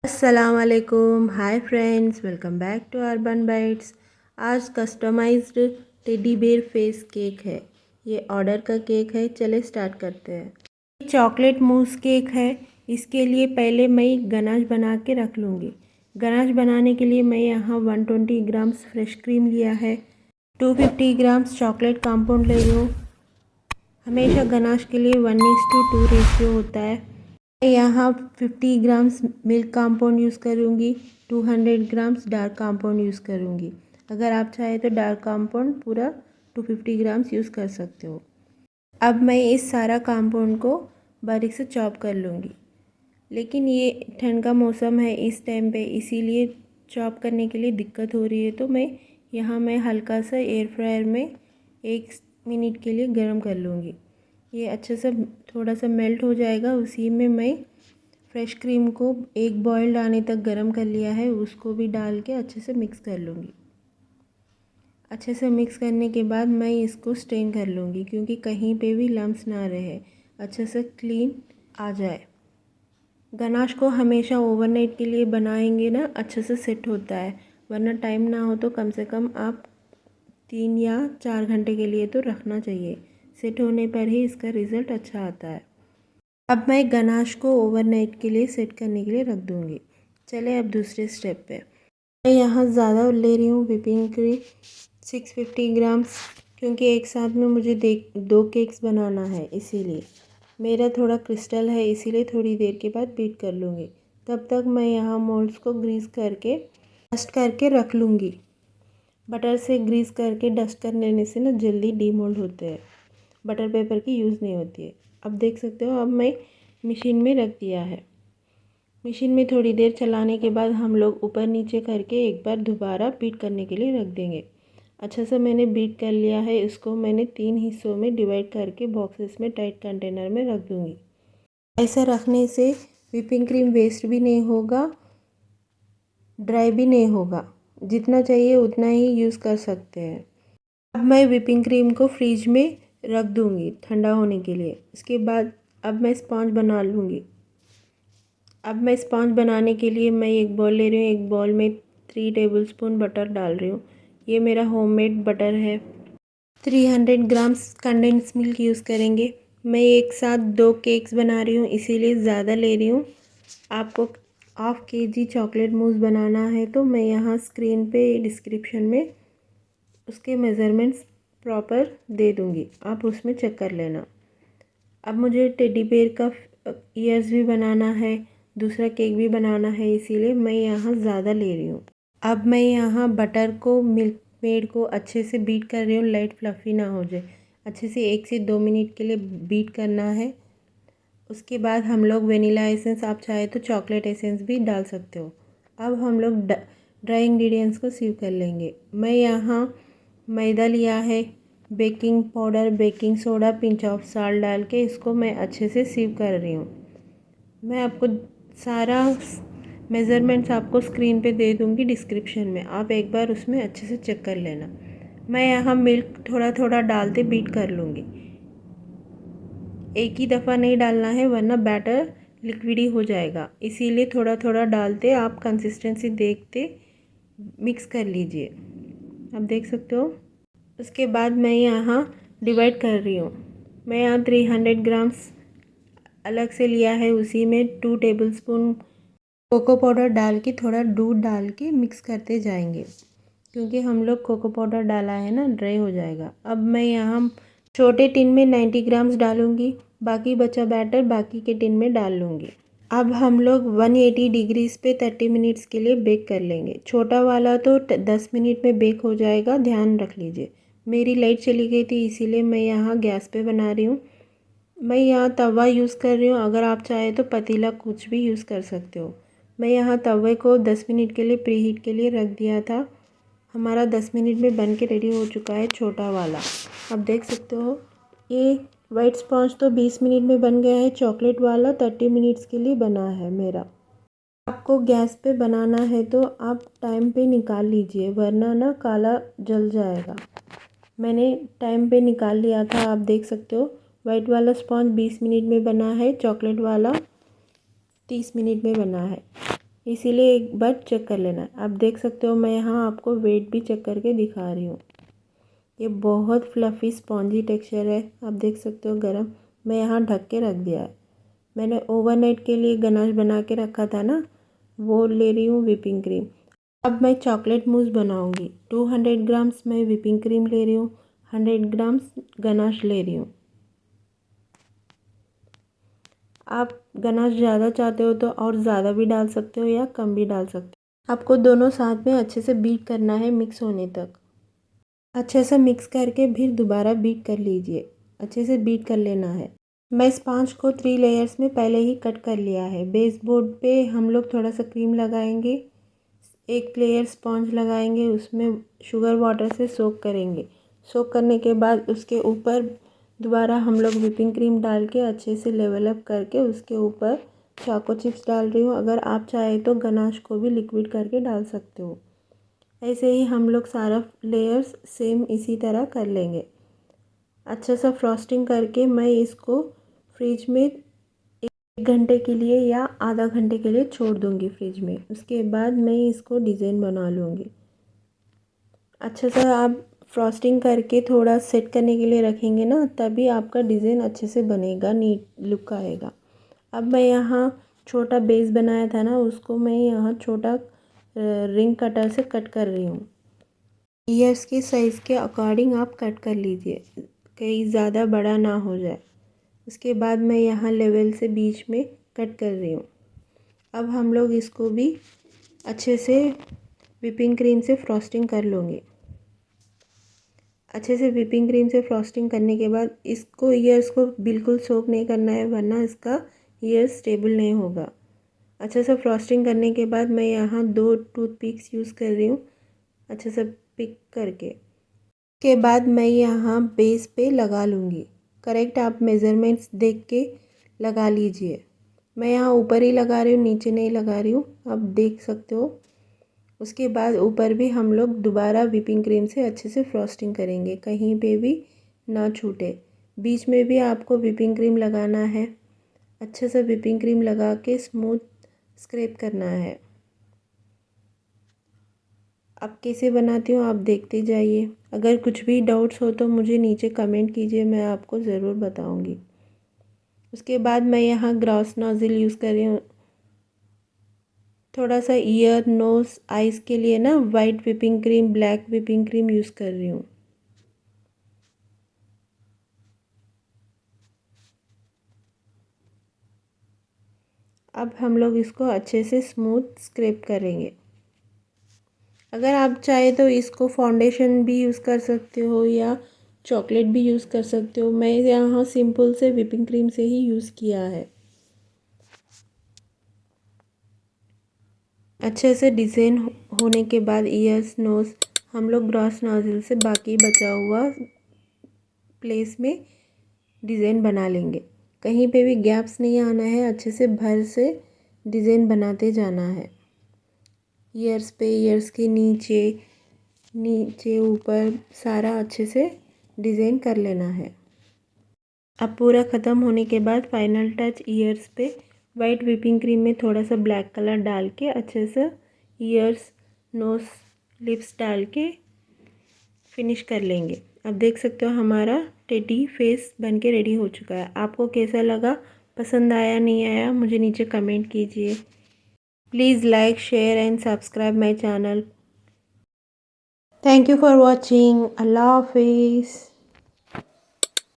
अस्सलामुअलैकुम, hi friends, welcome back to urban bites. आज customized teddy bear face cake है। ये ऑर्डर का केक है। चले स्टार्ट करते हैं। चॉकलेट मूस केक है। इसके लिए पहले मैं गनाश बना के रख लूँगी। गनाश बनाने के लिए मैं यहाँ 120 ग्राम्स फ्रेश क्रीम लिया है। 250 ग्राम्स चॉकलेट कंपाउंड ले रही हूँ। हमेशा गनाश के लिए 1:2 रेशियो होता है। यहाँ 50 ग्राम्स मिल्क कंपाउंड यूज़ करूँगी। 200 ग्राम्स डार्क कंपाउंड यूज़ करूँगी। अगर आप चाहें तो डार्क कंपाउंड पूरा 250 ग्राम्स यूज़ कर सकते हो। अब मैं इस सारा कंपाउंड को बारीक से चॉप कर लूँगी। लेकिन ये ठंड का मौसम है इस टाइम पे, इसीलिए चॉप करने के लिए दिक्कत हो रही है। तो मैं हल्का सा एयर फ्रायर में 1 मिनट के लिए गर्म कर लूँगी। ये अच्छे से थोड़ा सा मेल्ट हो जाएगा। उसी में मैं फ्रेश क्रीम को एक बॉइल्ड आने तक गर्म कर लिया है, उसको भी डाल के अच्छे से मिक्स कर लूँगी। अच्छे से मिक्स करने के बाद मैं इसको स्ट्रेन कर लूँगी, क्योंकि कहीं पे भी लम्स ना रहे, अच्छे से क्लीन आ जाए। गनाश को हमेशा ओवरनाइट के लिए बनाएंगे ना, अच्छे से सेट होता है। वरना टाइम ना हो तो कम से कम आप 3 या 4 घंटे के लिए तो रखना चाहिए। सेट होने पर ही इसका रिज़ल्ट अच्छा आता है। अब मैं गनाश को ओवरनाइट के लिए सेट करने के लिए रख दूँगी। चले अब दूसरे स्टेप पे। मैं यहाँ ज़्यादा ले रही हूँ व्हिपिंग क्रीम 650 ग्राम्स, क्योंकि एक साथ में मुझे 2 केक्स बनाना है। इसीलिए मेरा थोड़ा क्रिस्टल है, इसीलिए थोड़ी देर के बाद बीट कर लूँगी। तब तक मैं यहाँ मोल्ड्स को ग्रीस करके डस्ट करके रख लूँगी। बटर से ग्रीस करके डस्ट कर लेने से ना जल्दी डीमोल्ड होते हैं। बटर पेपर की यूज़ नहीं होती है। अब देख सकते हो, अब मैं मशीन में रख दिया है। मशीन में थोड़ी देर चलाने के बाद हम लोग ऊपर नीचे करके एक बार दोबारा बीट करने के लिए रख देंगे। अच्छा से मैंने बीट कर लिया है। इसको मैंने 3 हिस्सों में डिवाइड करके बॉक्सेस में टाइट कंटेनर में रख दूँगी। ऐसा रखने से व्हिपिंग क्रीम वेस्ट भी नहीं होगा, ड्राई भी नहीं होगा। जितना चाहिए उतना ही यूज़ कर सकते हैं। अब मैं व्हिपिंग क्रीम को फ्रिज में रख दूँगी ठंडा होने के लिए। इसके बाद अब मैं स्पॉन्ज बना लूँगी। अब मैं स्पॉन्ज बनाने के लिए मैं एक बॉल ले रही हूँ। एक बॉल में 3 टेबलस्पून बटर डाल रही हूँ। ये मेरा होममेड बटर है। 300 ग्राम्स कंडेंस मिल्क यूज़ करेंगे। मैं एक साथ 2 केक्स बना रही हूँ, इसीलिए ज़्यादा ले रही हूँ। आपको ½ kg चॉकलेट मूस बनाना है तो मैं यहाँ स्क्रीन पे डिस्क्रिप्शन में उसके मेज़रमेंट्स प्रॉपर दे दूँगी, आप उसमें चेक कर लेना। अब मुझे टेडी बेयर का ईयर्स भी बनाना है, दूसरा केक भी बनाना है, इसीलिए मैं यहाँ ज़्यादा ले रही हूँ। अब मैं यहाँ बटर को मिल्क मेड को अच्छे से बीट कर रही हूँ, लाइट फ्लफ़ी ना हो जाए। अच्छे से 1 से 2 मिनट के लिए बीट करना है। उसके बाद हम लोग वेनिला एसेंस, आप चाहे तो चॉकलेट एसेंस भी डाल सकते हो। अब हम लोग ड्राई इंग्रेडिएंट्स को सीव कर लेंगे। मैं यहाँ मैदा लिया है, baking powder, baking soda, pinch of salt डाल के इसको मैं अच्छे से सीव कर रही हूँ। मैं आपको सारा मेज़रमेंट्स आपको स्क्रीन पे दे दूँगी डिस्क्रिप्शन में, आप एक बार उसमें अच्छे से चेक कर लेना। मैं यहाँ मिल्क थोड़ा थोड़ा डालते बीट कर लूँगी। एक ही दफ़ा नहीं डालना है, वरना बैटर लिक्विडी हो जाएगा। इसीलिए थोड़ा थोड़ा डालते आप कंसिस्टेंसी देखते मिक्स कर लीजिए। आप देख सकते हो। उसके बाद मैं यहाँ डिवाइड कर रही हूँ। मैं यहाँ 300 ग्राम्स अलग से लिया है, उसी में 2 टेबलस्पून कोको पाउडर डाल के थोड़ा दूध डाल के मिक्स करते जाएंगे, क्योंकि हम लोग कोको पाउडर डाला है ना, ड्राई हो जाएगा। अब मैं यहाँ छोटे टिन में 90 ग्राम्स डालूँगी, बाकी बचा बैटर बाकी के टिन में डाल लूँगी। अब हम लोग 180 डिग्रीज़ पे 30 मिनट्स के लिए बेक कर लेंगे। छोटा वाला तो 10 मिनट में बेक हो जाएगा, ध्यान रख लीजिए। मेरी लाइट चली गई थी, इसीलिए मैं यहाँ गैस पे बना रही हूँ। मैं यहाँ तवा यूज़ कर रही हूँ, अगर आप चाहे तो पतीला कुछ भी यूज़ कर सकते हो। मैं यहाँ तवे को 10 मिनट के लिए प्री हीट के लिए रख दिया था। हमारा 10 मिनट में बन के रेडी हो चुका है छोटा वाला। आप देख सकते हो। ये वाइट स्पॉन्ज तो 20 मिनट में बन गया है, चॉकलेट वाला 30 मिनट्स के लिए बना है मेरा। आपको गैस पे बनाना है तो आप टाइम पे निकाल लीजिए, वरना ना काला जल जाएगा। मैंने टाइम पे निकाल लिया था, आप देख सकते हो। वाइट वाला स्पॉन्ज 20 मिनट में बना है, चॉकलेट वाला 30 मिनट में बना है। इसीलिए एक बार चेक कर लेना। आप देख सकते हो मैं यहाँ आपको वेट भी चेक करके दिखा रही हूँ। ये बहुत फ्लफ़ी स्पॉन्जी टेक्सचर है। आप देख सकते हो गरम। मैं यहाँ ढक के रख दिया है। मैंने ओवरनाइट के लिए गनाश बना के रखा था ना, वो ले रही हूँ व्हिपिंग क्रीम। अब मैं चॉकलेट मूस बनाऊँगी। 200 ग्राम्स मैं व्हिपिंग क्रीम ले रही हूँ, 100 ग्राम्स गनाश ले रही हूँ। आप गनाश ज़्यादा चाहते हो तो और ज़्यादा भी डाल सकते हो या कम भी डाल सकते हो। आपको दोनों साथ में अच्छे से बीट करना है मिक्स होने तक। अच्छे से मिक्स करके फिर दोबारा बीट कर लीजिए। अच्छे से बीट कर लेना है। मैं स्पॉन्ज को 3 लेयर्स में पहले ही कट कर लिया है। बेस बोर्ड पे हम लोग थोड़ा सा क्रीम लगाएंगे, एक लेयर स्पॉन्ज लगाएंगे, उसमें शुगर वाटर से सोक करेंगे। सोक करने के बाद उसके ऊपर दोबारा हम लोग व्हिपिंग क्रीम डाल के अच्छे से लेवल अप करके उसके ऊपर चोको चिप्स डाल रही हूँ। अगर आप चाहे तो गनाश को भी लिक्विड करके डाल सकते हो। ऐसे ही हम लोग सारा लेयर्स सेम इसी तरह कर लेंगे। अच्छा सा फ्रॉस्टिंग करके मैं इसको फ्रिज में 1 घंटे के लिए या आधा घंटे के लिए छोड़ दूँगी फ्रिज में। उसके बाद मैं इसको डिज़ाइन बना लूँगी। अच्छा सा आप फ्रॉस्टिंग करके थोड़ा सेट करने के लिए रखेंगे ना, तभी आपका डिज़ाइन अच्छे से बनेगा, नीट लुक आएगा। अब मैं यहाँ छोटा बेस बनाया था ना, उसको मैं यहाँ छोटा रिंग कटर से कट कर रही हूँ। ईयर्स के साइज़ के अकॉर्डिंग आप कट कर लीजिए, कहीं ज़्यादा बड़ा ना हो जाए। उसके बाद मैं यहाँ लेवल से बीच में कट कर रही हूँ। अब हम लोग इसको भी अच्छे से व्हिपिंग क्रीम से फ्रॉस्टिंग कर लूँगी। अच्छे से व्हिपिंग क्रीम से फ्रॉस्टिंग करने के बाद इसको ईयर्स को बिल्कुल सोक नहीं करना है, वरना इसका ईयर्स स्टेबल नहीं होगा। अच्छे से फ्रॉस्टिंग करने के बाद मैं यहाँ 2 टूथपिक्स यूज़ कर रही हूँ, अच्छे से पिक करके। के बाद मैं यहाँ बेस पे लगा लूँगी। करेक्ट आप मेज़रमेंट्स देख के लगा लीजिए। मैं यहाँ ऊपर ही लगा रही हूँ, नीचे नहीं लगा रही हूँ, आप देख सकते हो। उसके बाद ऊपर भी हम लोग दोबारा व्हिपिंग क्रीम से अच्छे से फ्रॉस्टिंग करेंगे, कहीं पे भी ना छूटे। बीच में भी आपको व्हिपिंग क्रीम लगाना है। अच्छे से व्हिपिंग क्रीम लगा के स्मूथ स्क्रैप करना है। अब कैसे बनाती हूँ आप देखते जाइए। अगर कुछ भी डाउट्स हो तो मुझे नीचे कमेंट कीजिए, मैं आपको ज़रूर बताऊँगी। उसके बाद मैं यहाँ ग्रॉस नोज़ल यूज़ कर रही हूँ। थोड़ा सा ईयर, नोज़, आइज़ के लिए ना white whipping cream, black whipping cream use कर रही हूँ। अब हम लोग इसको अच्छे से स्मूथ स्क्रैप करेंगे। अगर आप चाहे तो इसको फाउंडेशन भी यूज़ कर सकते हो या चॉकलेट भी यूज़ कर सकते हो। मैं यहाँ सिंपल से व्हिपिंग क्रीम से ही यूज़ किया है। अच्छे से डिज़ाइन होने के बाद ईयर्स, नोज़ हम लोग ग्रॉस नोज़ल से बाकी बचा हुआ प्लेस में डिज़ाइन बना लेंगे। कहीं पे भी गैप्स नहीं आना है, अच्छे से भर से डिज़ाइन बनाते जाना है। ईयर्स पे, ईयर्स के नीचे, नीचे ऊपर सारा अच्छे से डिज़ाइन कर लेना है। अब पूरा ख़त्म होने के बाद फाइनल टच ईयर्स पे वाइट व्हिपिंग क्रीम में थोड़ा सा ब्लैक कलर डाल के अच्छे से ईयर्स, नोज़, लिप्स डाल के फिनिश कर लेंगे। अब देख सकते हो हमारा टेडी फेस बन के रेडी हो चुका है। आपको कैसा लगा, पसंद आया नहीं आया, मुझे नीचे कमेंट कीजिए। Please like, share and subscribe my channel. Thank you for watching. Allah हाफिज़।